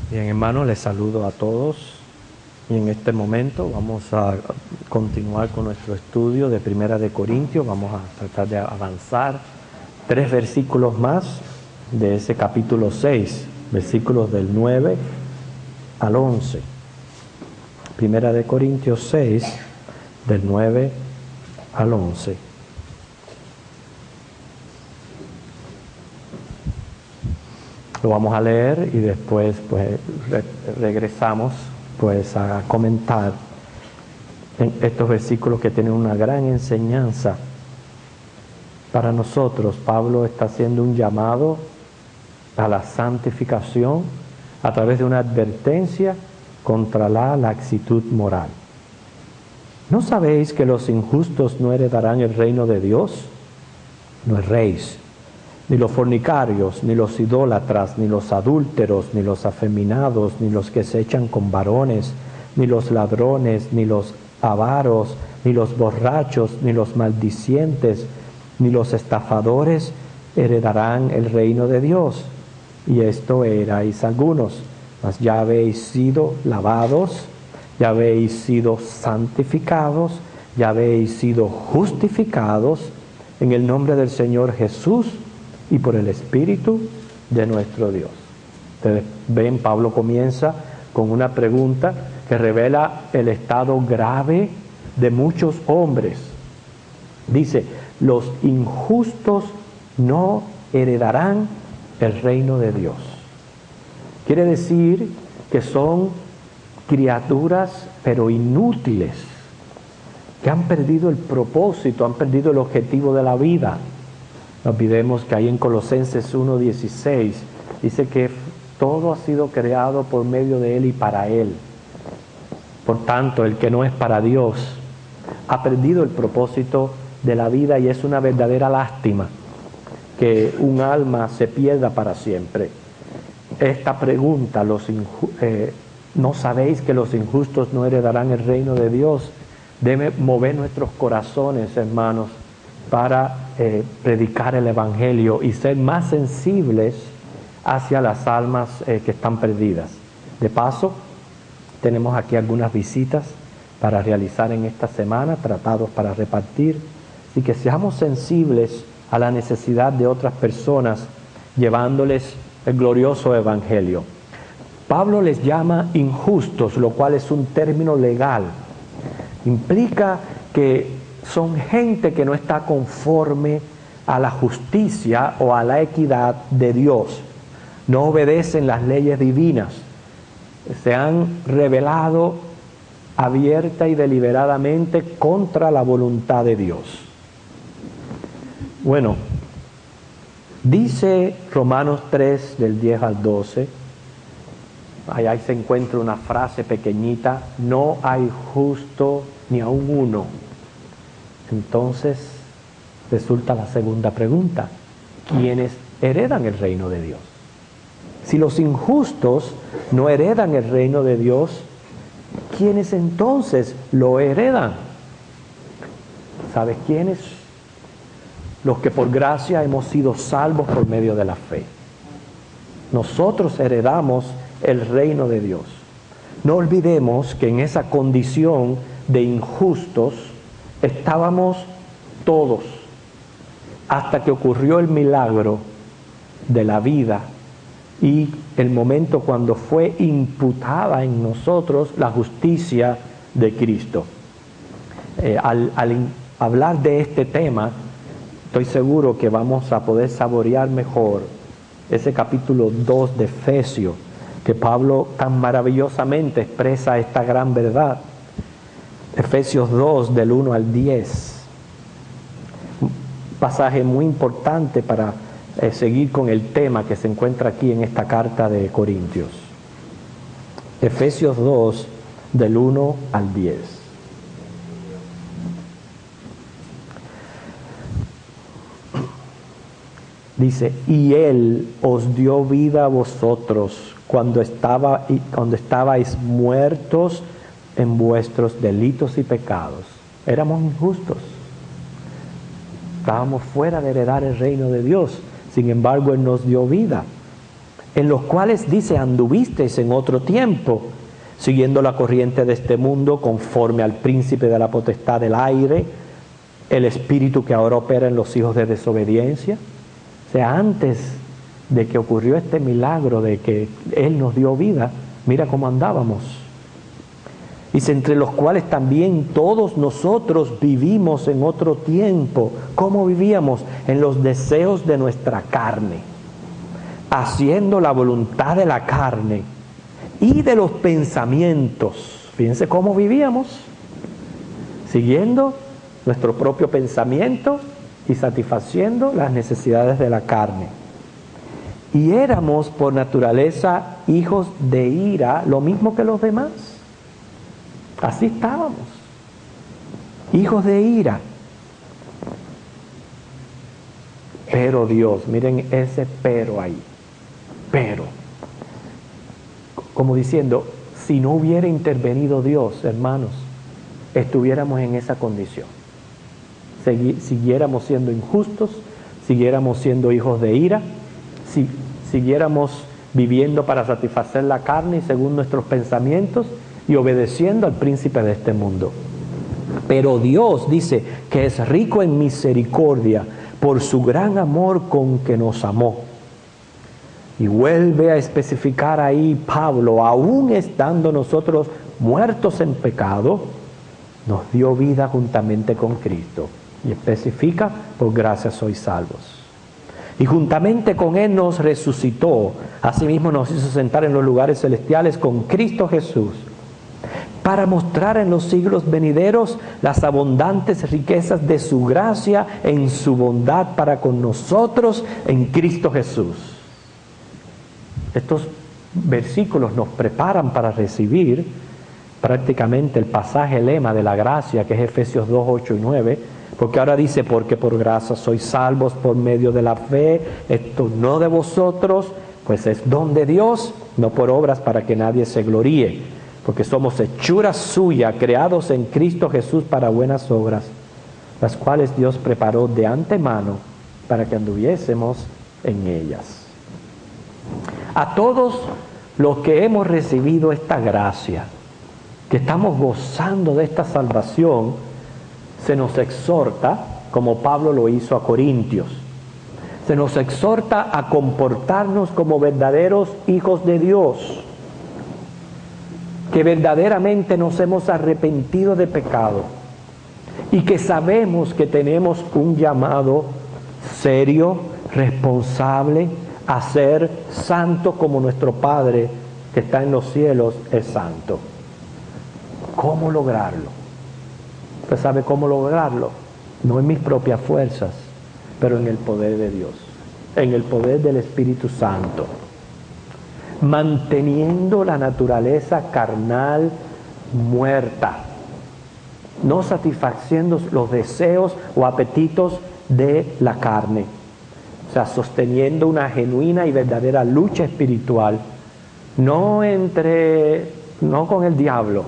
Bien, hermanos, les saludo a todos y en este momento vamos a continuar con nuestro estudio de Primera de Corintios. Vamos a tratar de avanzar 3 versículos más de ese capítulo 6, versículos del 9 al 11. Primera de Corintios 6, del 9 al 11. Lo vamos a leer y después pues regresamos pues a comentar en estos versículos que tienen una gran enseñanza para nosotros. Pablo está haciendo un llamado a la santificación a través de una advertencia contra la laxitud moral. ¿No sabéis que los injustos no heredarán el reino de Dios? No erréis. Ni los fornicarios, ni los idólatras, ni los adúlteros, ni los afeminados, ni los que se echan con varones, ni los ladrones, ni los avaros, ni los borrachos, ni los maldicientes, ni los estafadores heredarán el reino de Dios. Y esto erais algunos, mas ya habéis sido lavados, ya habéis sido santificados, ya habéis sido justificados en el nombre del Señor Jesús y por el Espíritu de nuestro Dios. Ustedes ven, Pablo comienza con una pregunta que revela el estado grave de muchos hombres. Dice, los injustos no heredarán el reino de Dios. Quiere decir que son criaturas pero inútiles, que han perdido el propósito, han perdido el objetivo de la vida. No olvidemos que ahí en Colosenses 1:16 dice que todo ha sido creado por medio de Él y para Él. Por tanto, el que no es para Dios ha perdido el propósito de la vida y es una verdadera lástima que un alma se pierda para siempre. Esta pregunta, ¿no sabéis que los injustos no heredarán el reino de Dios? Debe mover nuestros corazones, hermanos, para predicar el Evangelio y ser más sensibles hacia las almas que están perdidas. De paso, tenemos aquí algunas visitas para realizar en esta semana, tratados para repartir, y que seamos sensibles a la necesidad de otras personas, llevándoles el glorioso Evangelio. Pablo les llama injustos, lo cual es un término legal. Implica que son gente que no está conforme a la justicia o a la equidad de Dios. No obedecen las leyes divinas. Se han rebelado abierta y deliberadamente contra la voluntad de Dios. Bueno, dice Romanos 3, del 10 al 12, ahí se encuentra una frase pequeñita: no hay justo ni aun uno. Entonces resulta la segunda pregunta: ¿quiénes heredan el reino de Dios? Si los injustos no heredan el reino de Dios, ¿quiénes entonces lo heredan? ¿Sabes quiénes? Los que por gracia hemos sido salvos por medio de la fe. Nosotros heredamos el reino de Dios. No olvidemos que en esa condición de injustos estábamos todos, hasta que ocurrió el milagro de la vida y el momento cuando fue imputada en nosotros la justicia de Cristo. Al hablar de este tema, estoy seguro que vamos a poder saborear mejor ese capítulo 2 de Efesios, que Pablo tan maravillosamente expresa esta gran verdad. Efesios 2, del 1 al 10. Un pasaje muy importante para seguir con el tema que se encuentra aquí en esta carta de Corintios. Efesios 2, del 1 al 10. Dice, y Él os dio vida a vosotros cuando estabais muertos en vuestros delitos y pecados. Éramos injustos. Estábamos fuera de heredar el reino de Dios. Sin embargo, Él nos dio vida. en los cuales dice anduvisteis en otro tiempo, siguiendo la corriente de este mundo, conforme al príncipe de la potestad del aire, el espíritu que ahora opera en los hijos de desobediencia. O sea, antes de que ocurrió este milagro de que Él nos dio vida, mira cómo andábamos. Dice, entre los cuales también todos nosotros vivimos en otro tiempo. ¿Cómo vivíamos? En los deseos de nuestra carne, haciendo la voluntad de la carne y de los pensamientos. Fíjense cómo vivíamos, siguiendo nuestro propio pensamiento y satisfaciendo las necesidades de la carne. Y éramos por naturaleza hijos de ira, lo mismo que los demás. Así estábamos, hijos de ira. Pero Dios, miren ese pero ahí, pero, como diciendo, si no hubiera intervenido Dios, hermanos, estuviéramos en esa condición. Siguiéramos siendo injustos, siguiéramos siendo hijos de ira, siguiéramos viviendo para satisfacer la carne y según nuestros pensamientos y obedeciendo al príncipe de este mundo. Pero Dios dice que es rico en misericordia por su gran amor con que nos amó. Y vuelve a especificar ahí Pablo, aún estando nosotros muertos en pecado, nos dio vida juntamente con Cristo. Y especifica, por gracia sois salvos. Y juntamente con Él nos resucitó, asimismo nos hizo sentar en los lugares celestiales con Cristo Jesús, para mostrar en los siglos venideros las abundantes riquezas de su gracia en su bondad para con nosotros en Cristo Jesús. Estos versículos nos preparan para recibir prácticamente el pasaje lema de la gracia, que es Efesios 2, 8 y 9, porque ahora dice, porque por gracia sois salvos por medio de la fe, esto no de vosotros, pues es don de Dios, no por obras para que nadie se gloríe, porque somos hechura suya, creados en Cristo Jesús para buenas obras, las cuales Dios preparó de antemano para que anduviésemos en ellas. A todos los que hemos recibido esta gracia, que estamos gozando de esta salvación, se nos exhorta, como Pablo lo hizo a Corintios, se nos exhorta a comportarnos como verdaderos hijos de Dios, que verdaderamente nos hemos arrepentido de pecado y que sabemos que tenemos un llamado serio, responsable, a ser santo como nuestro Padre que está en los cielos es santo. ¿Cómo lograrlo? ¿Usted sabe cómo lograrlo? No en mis propias fuerzas, pero en el poder de Dios, en el poder del Espíritu Santo, manteniendo la naturaleza carnal muerta, no satisfaciendo los deseos o apetitos de la carne, o sea, sosteniendo una genuina y verdadera lucha espiritual, no con el diablo,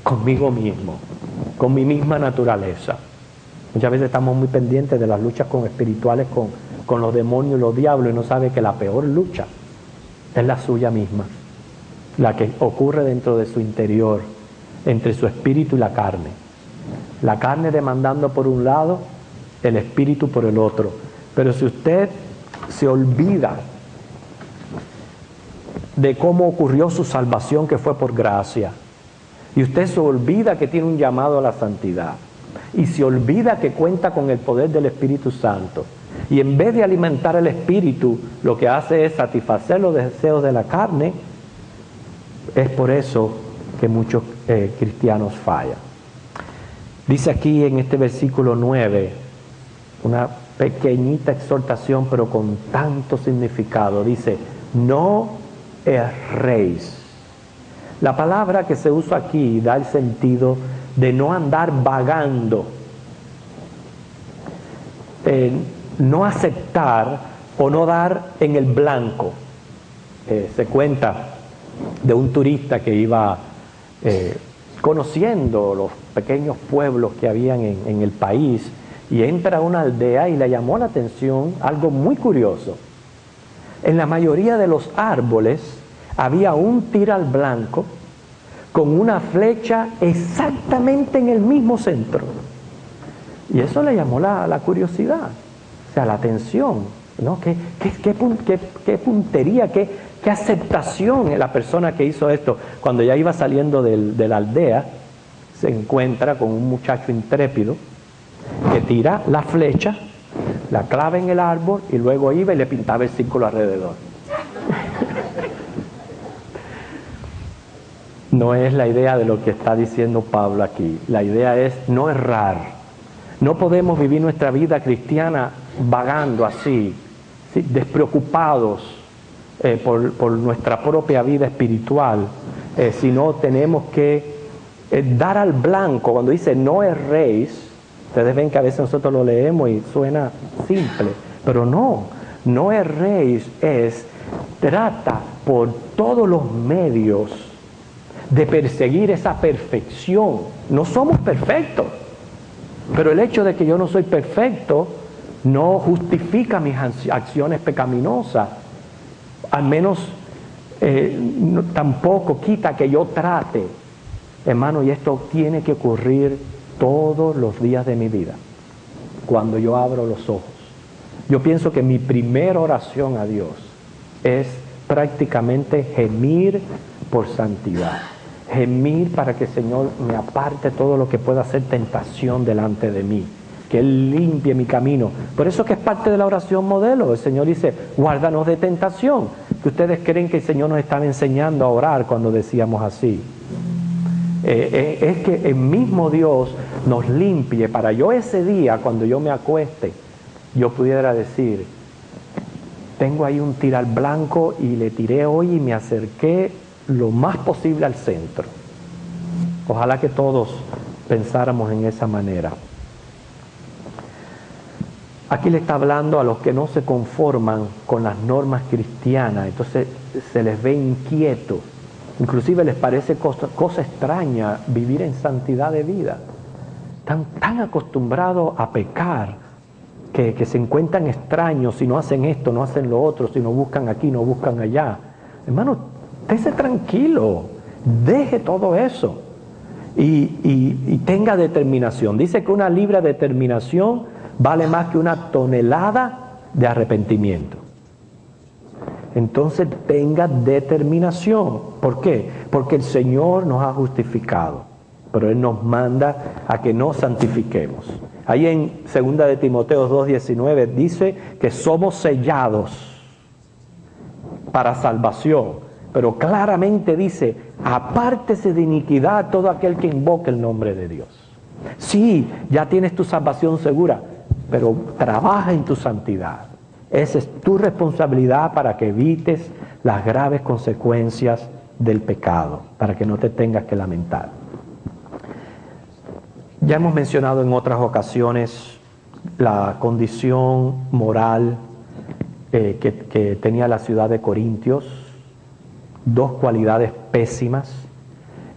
conmigo mismo, con mi misma naturaleza. Muchas veces estamos muy pendientes de las luchas espirituales con los demonios y los diablos y no sabe que la peor lucha es la suya misma, la que ocurre dentro de su interior, entre su espíritu y la carne. La carne demandando por un lado, el espíritu por el otro. Pero si usted se olvida de cómo ocurrió su salvación, que fue por gracia, y usted se olvida que tiene un llamado a la santidad, y se olvida que cuenta con el poder del Espíritu Santo, y en vez de alimentar el espíritu, lo que hace es satisfacer los deseos de la carne, es por eso que muchos cristianos fallan. Dice aquí en este versículo 9, una pequeñita exhortación pero con tanto significado, dice, no erréis. La palabra que se usa aquí da el sentido de no andar vagando, no aceptar o no dar en el blanco. Se cuenta de un turista que iba conociendo los pequeños pueblos que habían en el país y entra a una aldea y le llamó la atención algo muy curioso. En la mayoría de los árboles había un tiro al blanco con una flecha exactamente en el mismo centro. Y eso le llamó la curiosidad, o sea, la atención, ¿no? ¿Qué puntería, qué aceptación en la persona que hizo esto? Cuando ya iba saliendo de la aldea, se encuentra con un muchacho intrépido que tira la flecha, la clava en el árbol y luego iba y le pintaba el círculo alrededor. No es la idea de lo que está diciendo Pablo aquí. La idea es no errar. No podemos vivir nuestra vida cristiana vagando así, ¿sí? Despreocupados por nuestra propia vida espiritual, sino tenemos que dar al blanco. Cuando dice no erréis, ustedes ven que a veces nosotros lo leemos y suena simple, pero no erréis trata por todos los medios de perseguir esa perfección. No somos perfectos, pero el hecho de que yo no soy perfecto no justifica mis acciones pecaminosas, al menos tampoco quita que yo trate, hermano, y esto tiene que ocurrir todos los días de mi vida, cuando yo abro los ojos. Yo pienso que mi primera oración a Dios es prácticamente gemir por santidad. Gemir para que el Señor me aparte todo lo que pueda ser tentación delante de mí, que Él limpie mi camino. Por eso que es parte de la oración modelo. El Señor dice, guárdanos de tentación. Que ustedes creen que el Señor nos estaba enseñando a orar cuando decíamos así. Es que el mismo Dios nos limpie para yo ese día, cuando yo me acueste, yo pudiera decir, tengo ahí un tiro al blanco y le tiré hoy y me acerqué lo más posible al centro. Ojalá que todos pensáramos en esa manera. Aquí le está hablando a los que no se conforman con las normas cristianas, entonces se les ve inquietos, inclusive les parece cosa extraña vivir en santidad de vida. Están tan acostumbrados a pecar que se encuentran extraños si no hacen esto, no hacen lo otro, si no buscan aquí, no buscan allá. Hermano, estése tranquilo, deje todo eso y tenga determinación. Dice que una libra de determinación vale más que una tonelada de arrepentimiento. Entonces tenga determinación. ¿Por qué? Porque el Señor nos ha justificado, pero Él nos manda a que nos santifiquemos. Ahí en 2 de Timoteo 2:19 dice que somos sellados para salvación. Pero claramente dice, apártese de iniquidad todo aquel que invoque el nombre de Dios. Sí, ya tienes tu salvación segura, pero trabaja en tu santidad. Esa es tu responsabilidad para que evites las graves consecuencias del pecado, para que no te tengas que lamentar. Ya hemos mencionado en otras ocasiones la condición moral que tenía la ciudad de Corintios. Dos cualidades pésimas: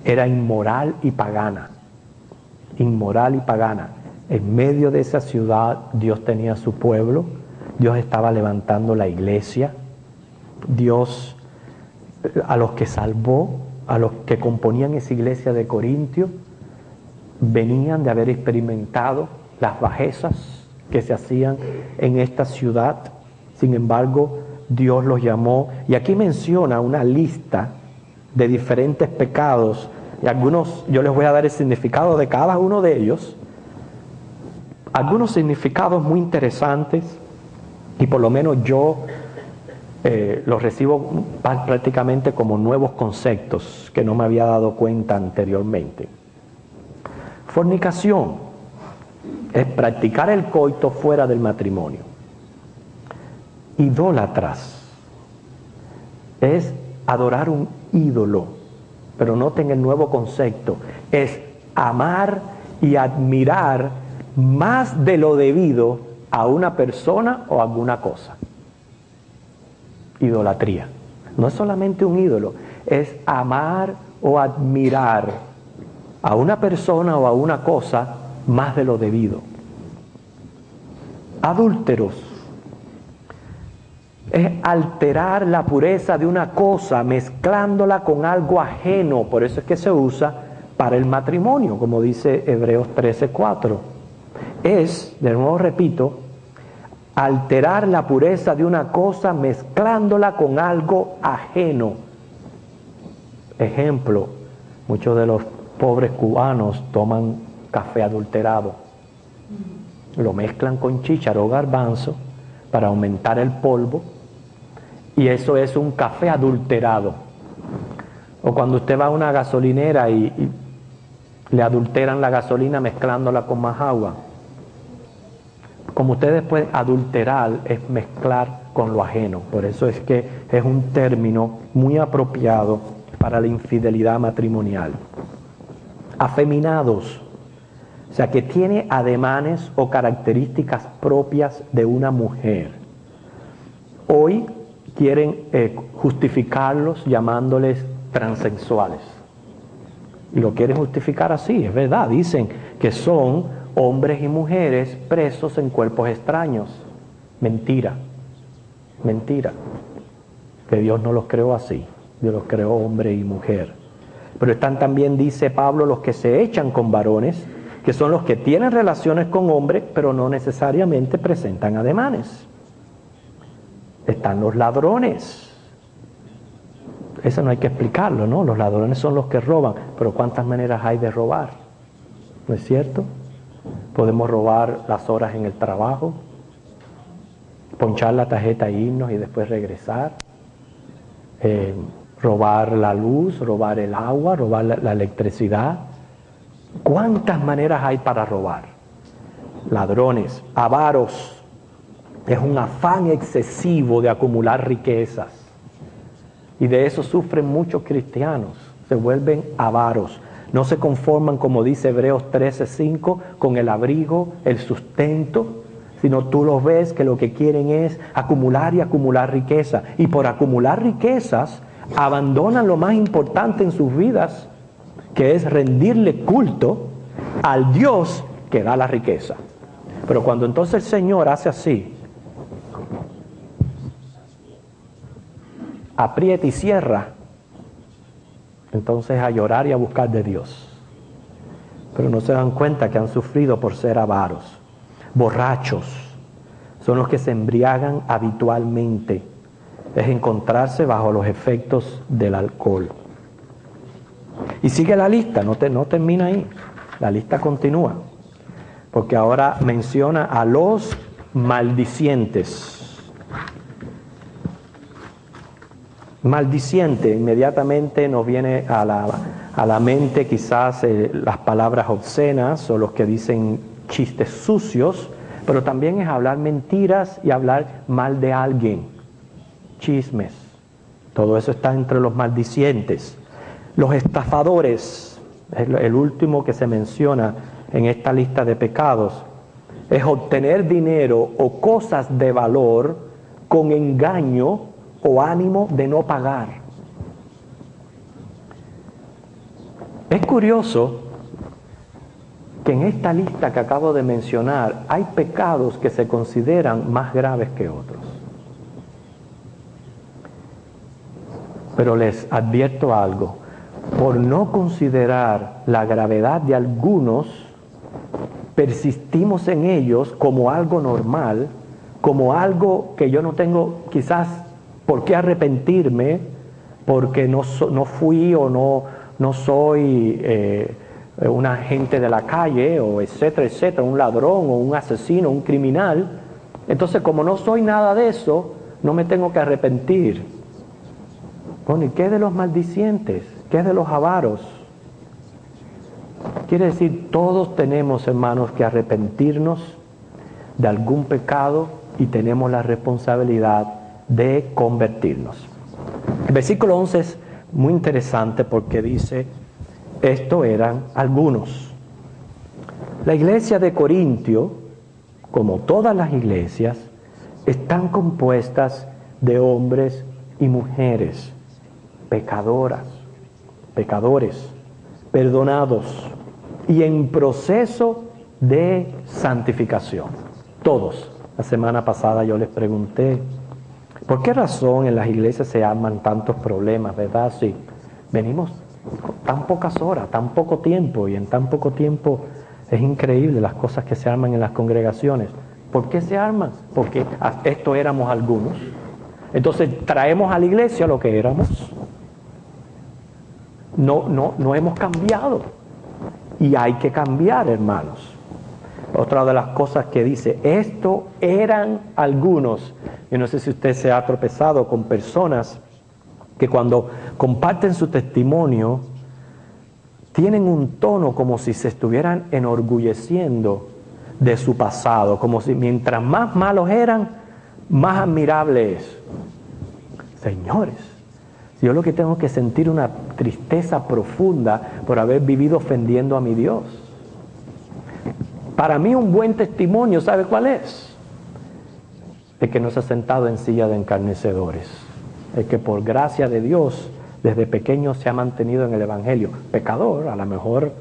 era inmoral y pagana. Inmoral y pagana. En medio de esa ciudad Dios tenía a su pueblo, Dios estaba levantando la iglesia, Dios a los que salvó, a los que componían esa iglesia de Corintio, venían de haber experimentado las bajezas que se hacían en esta ciudad. Sin embargo, Dios los llamó, y aquí menciona una lista de diferentes pecados, y algunos, yo les voy a dar el significado de cada uno de ellos, algunos significados muy interesantes, y por lo menos yo los recibo prácticamente como nuevos conceptos que no me había dado cuenta anteriormente. Fornicación es practicar el coito fuera del matrimonio. Idólatras es adorar un ídolo, pero noten el nuevo concepto, es amar y admirar más de lo debido a una persona o a alguna cosa. Idolatría. No es solamente un ídolo, es amar o admirar a una persona o a una cosa más de lo debido. Adúlteros es alterar la pureza de una cosa mezclándola con algo ajeno. Por eso es que se usa para el matrimonio, como dice Hebreos 13:4. Es, de nuevo repito, alterar la pureza de una cosa mezclándola con algo ajeno. Ejemplo, muchos de los pobres cubanos toman café adulterado. Lo mezclan con chícharo o garbanzo para aumentar el polvo, y eso es un café adulterado. O cuando usted va a una gasolinera y le adulteran la gasolina mezclándola con más agua. Como ustedes pueden adulterar, es mezclar con lo ajeno. Por eso es que es un término muy apropiado para la infidelidad matrimonial. Afeminados, o sea, que tiene ademanes o características propias de una mujer. Hoy quieren justificarlos llamándoles transexuales. Y lo quieren justificar así, es verdad. Dicen que son hombres y mujeres presos en cuerpos extraños. Mentira, mentira. Que Dios no los creó así. Dios los creó hombre y mujer. Pero están también, dice Pablo, los que se echan con varones, que son los que tienen relaciones con hombres, pero no necesariamente presentan ademanes. Están los ladrones. Eso no hay que explicarlo, ¿no? Los ladrones son los que roban, pero ¿cuántas maneras hay de robar? ¿No es cierto? Podemos robar las horas en el trabajo, ponchar la tarjeta e irnos y después regresar, robar la luz, robar el agua, robar la electricidad. ¿Cuántas maneras hay para robar? Ladrones, avaros, es un afán excesivo de acumular riquezas. Y de eso sufren muchos cristianos, se vuelven avaros. No se conforman, como dice Hebreos 13:5, con el abrigo, el sustento, sino tú los ves que lo que quieren es acumular y acumular riqueza. Y por acumular riquezas, abandonan lo más importante en sus vidas, que es rendirle culto al Dios que da la riqueza. Pero cuando entonces el Señor hace así, aprieta y cierra, entonces a llorar y a buscar de Dios. Pero no se dan cuenta que han sufrido por ser avaros. Borrachos son los que se embriagan habitualmente. Es encontrarse bajo los efectos del alcohol. Y sigue la lista, no termina ahí. La lista continúa. Porque ahora menciona a los maldicientes. Maldiciente, inmediatamente nos viene a la mente quizás las palabras obscenas o los que dicen chistes sucios, pero también es hablar mentiras y hablar mal de alguien, chismes. Todo eso está entre los maldicientes. Los estafadores, el último que se menciona en esta lista de pecados, es obtener dinero o cosas de valor con engaño o ánimo de no pagar. Es curioso que en esta lista que acabo de mencionar hay pecados que se consideran más graves que otros. Pero les advierto algo, por no considerar la gravedad de algunos, persistimos en ellos como algo normal, como algo que yo no tengo quizás por qué arrepentirme, porque no fui o no soy un agente de la calle, o etcétera, etcétera, un ladrón o un asesino, un criminal. Entonces, como no soy nada de eso, no me tengo que arrepentir. Bueno, ¿y qué de los maldicientes? ¿Qué de los avaros? Quiere decir, todos tenemos, hermanos, que arrepentirnos de algún pecado y tenemos la responsabilidad de convertirnos. El versículo 11 es muy interesante porque dice, esto eran algunos. La iglesia de Corintio, como todas las iglesias, están compuestas de hombres y mujeres, pecadores, perdonados y en proceso de santificación. Todos. La semana pasada yo les pregunté, ¿Por qué razón en las iglesias se arman tantos problemas, verdad? Sí, venimos con tan pocas horas, tan poco tiempo, y en tan poco tiempo es increíble las cosas que se arman en las congregaciones. ¿Por qué se arman? Porque esto éramos algunos. Entonces traemos a la iglesia lo que éramos. No hemos cambiado. Y hay que cambiar, hermanos. Otra de las cosas que dice, esto eran algunos. Yo no sé si usted se ha tropezado con personas que cuando comparten su testimonio tienen un tono como si se estuvieran enorgulleciendo de su pasado, como si mientras más malos eran, más admirable es. Señores, yo lo que tengo que sentir una tristeza profunda por haber vivido ofendiendo a mi Dios. Para mí un buen testimonio, ¿sabe cuál es? El que no se ha sentado en silla de encarnecedores. El que por gracia de Dios desde pequeño se ha mantenido en el Evangelio. Pecador, a lo mejor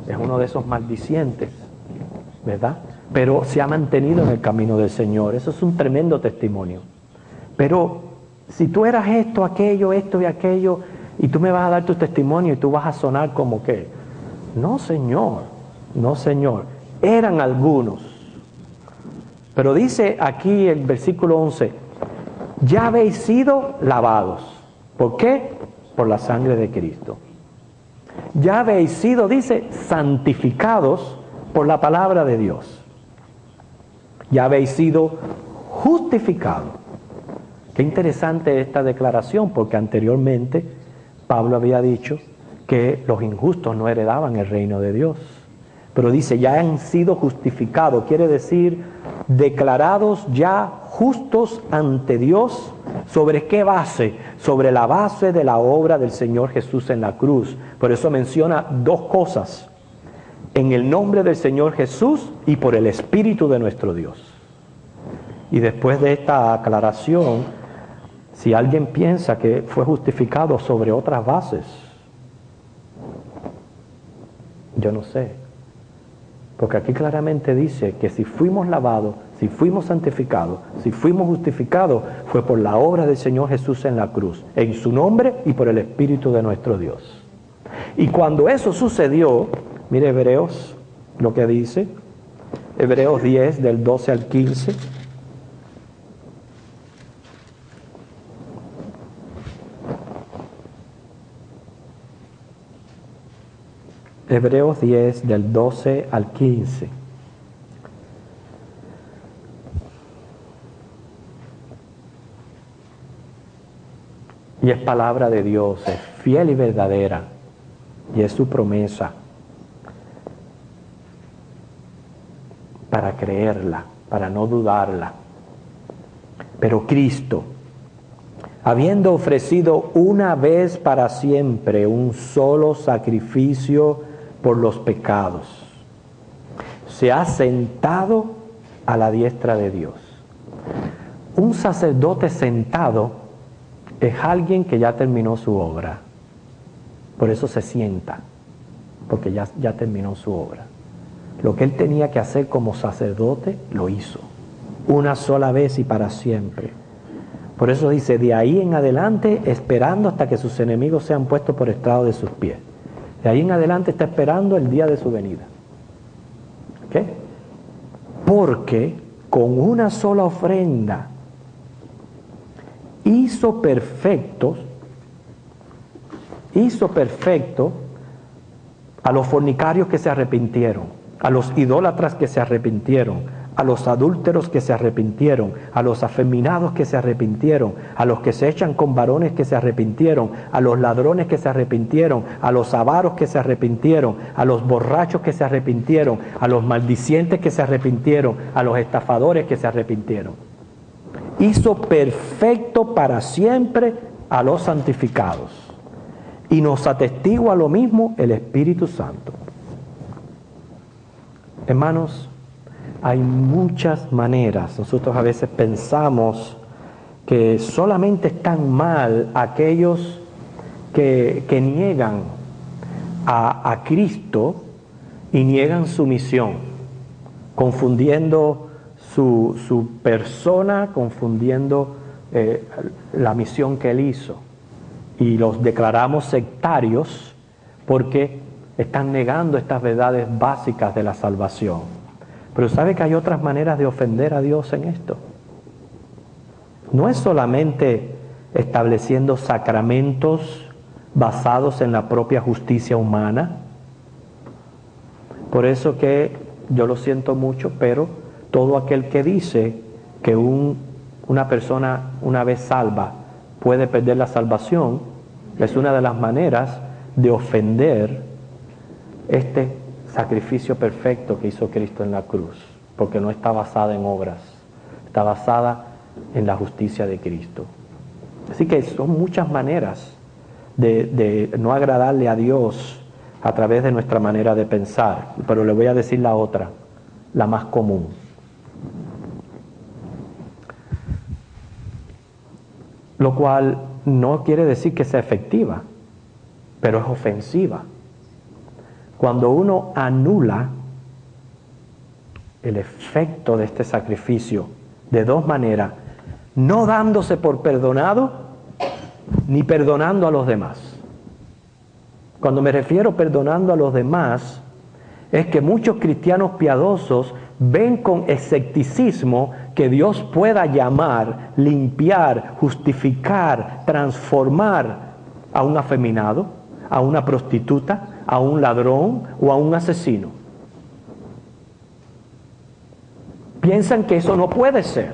es uno de esos maldicientes, ¿verdad? Pero se ha mantenido en el camino del Señor. Eso es un tremendo testimonio. Pero si tú eras esto y aquello, y tú me vas a dar tu testimonio y tú vas a sonar como que, no Señor, no Señor, eran algunos. Pero dice aquí el versículo 11, ya habéis sido lavados. ¿Por qué? Por la sangre de Cristo. Ya habéis sido, dice, santificados por la palabra de Dios. Ya habéis sido justificados. Qué interesante esta declaración, porque anteriormente Pablo había dicho que los injustos no heredaban el reino de Dios. Pero dice, ya han sido justificados, quiere decir, declarados ya justos ante Dios. ¿Sobre qué base? Sobre la base de la obra del Señor Jesús en la cruz. Por eso menciona dos cosas: en el nombre del Señor Jesús y por el Espíritu de nuestro Dios. Y después de esta aclaración, si alguien piensa que fue justificado sobre otras bases, yo no sé. Porque aquí claramente dice que si fuimos lavados, si fuimos santificados, si fuimos justificados, fue por la obra del Señor Jesús en la cruz, en su nombre y por el Espíritu de nuestro Dios. Y cuando eso sucedió, mire Hebreos, lo que dice, Hebreos 10, del 12 al 15. Hebreos 10, del 12 al 15. Y es palabra de Dios, es fiel y verdadera, y es su promesa para creerla, para no dudarla. Pero Cristo, habiendo ofrecido una vez para siempre un solo sacrificio por los pecados, se ha sentado a la diestra de Dios. Un sacerdote sentado es alguien que ya terminó su obra. Por eso se sienta, porque ya terminó su obra. Lo que él tenía que hacer como sacerdote, lo hizo. Una sola vez y para siempre. Por eso dice, de ahí en adelante, esperando hasta que sus enemigos sean puestos por estrado de sus pies. De ahí en adelante está esperando el día de su venida. ¿Ok? Porque con una sola ofrenda hizo perfecto a los fornicarios que se arrepintieron, a los idólatras que se arrepintieron, a los adúlteros que se arrepintieron, a los afeminados que se arrepintieron, a los que se echan con varones que se arrepintieron, a los ladrones que se arrepintieron, a los avaros que se arrepintieron, a los borrachos que se arrepintieron, a los maldicientes que se arrepintieron, a los estafadores que se arrepintieron. Hizo perfecto para siempre a los santificados. Y nos atestigua lo mismo el Espíritu Santo. Hermanos, hay muchas maneras. Nosotros a veces pensamos que solamente están mal aquellos que niegan a Cristo y niegan su misión, confundiendo su persona, confundiendo la misión que Él hizo. Y los declaramos sectarios porque están negando estas verdades básicas de la salvación. Pero ¿sabe que hay otras maneras de ofender a Dios en esto? No es solamente estableciendo sacramentos basados en la propia justicia humana. Por eso que yo lo siento mucho, pero todo aquel que dice que una persona una vez salva puede perder la salvación, es una de las maneras de ofender este sacrificio perfecto que hizo Cristo en la cruz, porque no está basada en obras, está basada en la justicia de Cristo. Así que son muchas maneras de no agradarle a Dios a través de nuestra manera de pensar, pero le voy a decir la otra, la más común. Lo cual no quiere decir que sea efectiva, pero es ofensiva. Cuando uno anula el efecto de este sacrificio de dos maneras, no dándose por perdonado, ni perdonando a los demás. Cuando me refiero perdonando a los demás, es que muchos cristianos piadosos ven con escepticismo que Dios pueda llamar, limpiar, justificar, transformar a un afeminado, a una prostituta, a un ladrón o a un asesino. Piensan que eso no puede ser.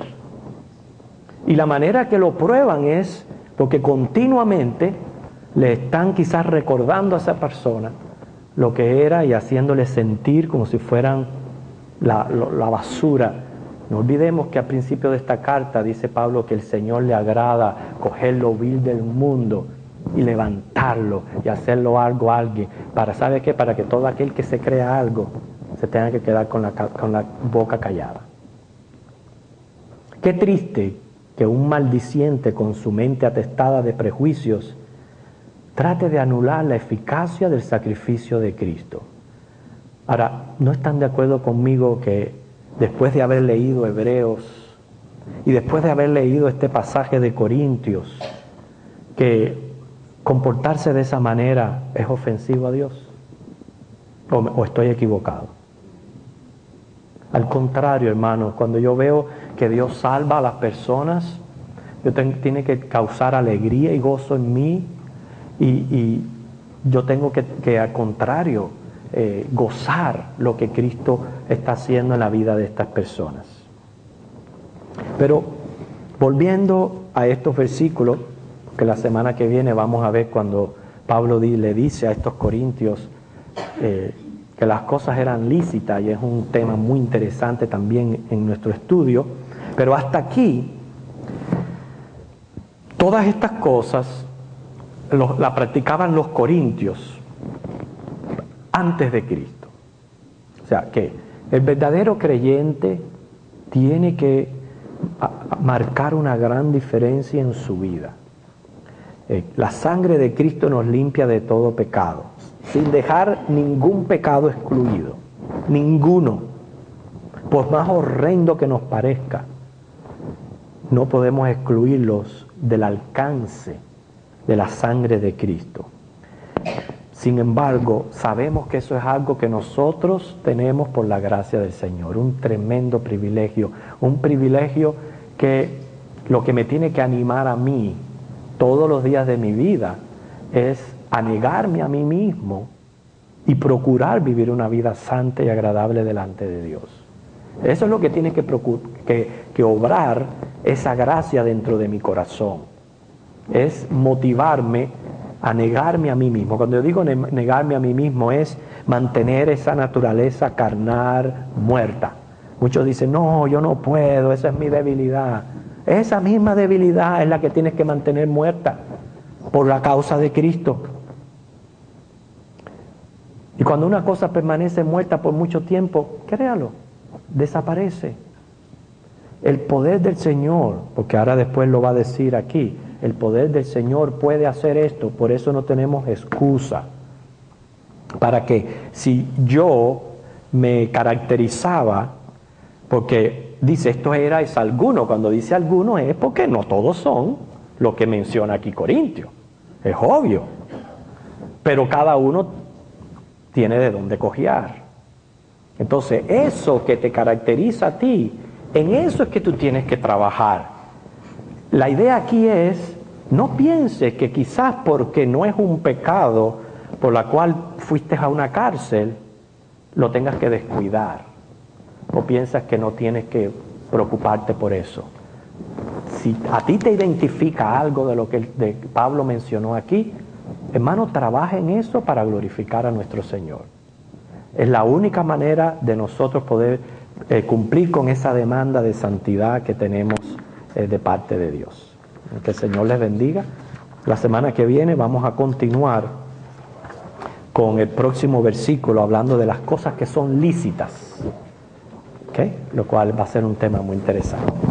Y la manera que lo prueban es porque continuamente le están quizás recordando a esa persona lo que era y haciéndole sentir como si fueran la basura. No olvidemos que al principio de esta carta dice Pablo que el Señor le agrada coger lo vil del mundo y levantarlo y hacerlo algo a alguien. ¿Sabe qué? Para que todo aquel que se crea algo se tenga que quedar con la boca callada. Qué triste que un maldiciente con su mente atestada de prejuicios trate de anular la eficacia del sacrificio de Cristo. Ahora, ¿no están de acuerdo conmigo que después de haber leído Hebreos y después de haber leído este pasaje de Corintios, que comportarse de esa manera es ofensivo a Dios? ¿O estoy equivocado? Al contrario, hermanos, cuando yo veo que Dios salva a las personas, tiene que causar alegría y gozo en mí, y yo tengo que al contrario, gozar lo que Cristo está haciendo en la vida de estas personas. Pero volviendo a estos versículos, que la semana que viene vamos a ver cuando Pablo le dice a estos corintios que las cosas eran lícitas, y es un tema muy interesante también en nuestro estudio, pero hasta aquí todas estas cosas la practicaban los corintios antes de Cristo. O sea que el verdadero creyente tiene que marcar una gran diferencia en su vida. La sangre de Cristo nos limpia de todo pecado, sin dejar ningún pecado excluido, ninguno. Por más horrendo que nos parezca, no podemos excluirlos del alcance de la sangre de Cristo. Sin embargo, sabemos que eso es algo que nosotros tenemos por la gracia del Señor, un tremendo privilegio, un privilegio que lo que me tiene que animar a mí todos los días de mi vida es a negarme a mí mismo y procurar vivir una vida santa y agradable delante de Dios. Eso es lo que tiene que obrar esa gracia dentro de mi corazón. Es motivarme a negarme a mí mismo. Cuando yo digo negarme a mí mismo es mantener esa naturaleza carnal muerta. Muchos dicen, no, yo no puedo, esa es mi debilidad. Esa misma debilidad es la que tienes que mantener muerta por la causa de Cristo. Y cuando una cosa permanece muerta por mucho tiempo, créalo, desaparece. El poder del Señor, porque ahora después lo va a decir aquí, el poder del Señor puede hacer esto, por eso no tenemos excusa. Para que si yo me caracterizaba, porque dice esto es alguno. Cuando dice alguno es porque no todos son lo que menciona aquí Corintio. Es obvio. Pero cada uno tiene de dónde cojear. Entonces, eso que te caracteriza a ti, en eso es que tú tienes que trabajar. La idea aquí es, no pienses que quizás porque no es un pecado por la cual fuiste a una cárcel, lo tengas que descuidar. O piensas que no tienes que preocuparte por eso. Si a ti te identifica algo de lo que Pablo mencionó aquí, hermano, trabaja en eso para glorificar a nuestro Señor. Es la única manera de nosotros poder cumplir con esa demanda de santidad que tenemos de parte de Dios. Que el Señor les bendiga. La semana que viene vamos a continuar con el próximo versículo hablando de las cosas que son lícitas. ¿Okay? Lo cual va a ser un tema muy interesante.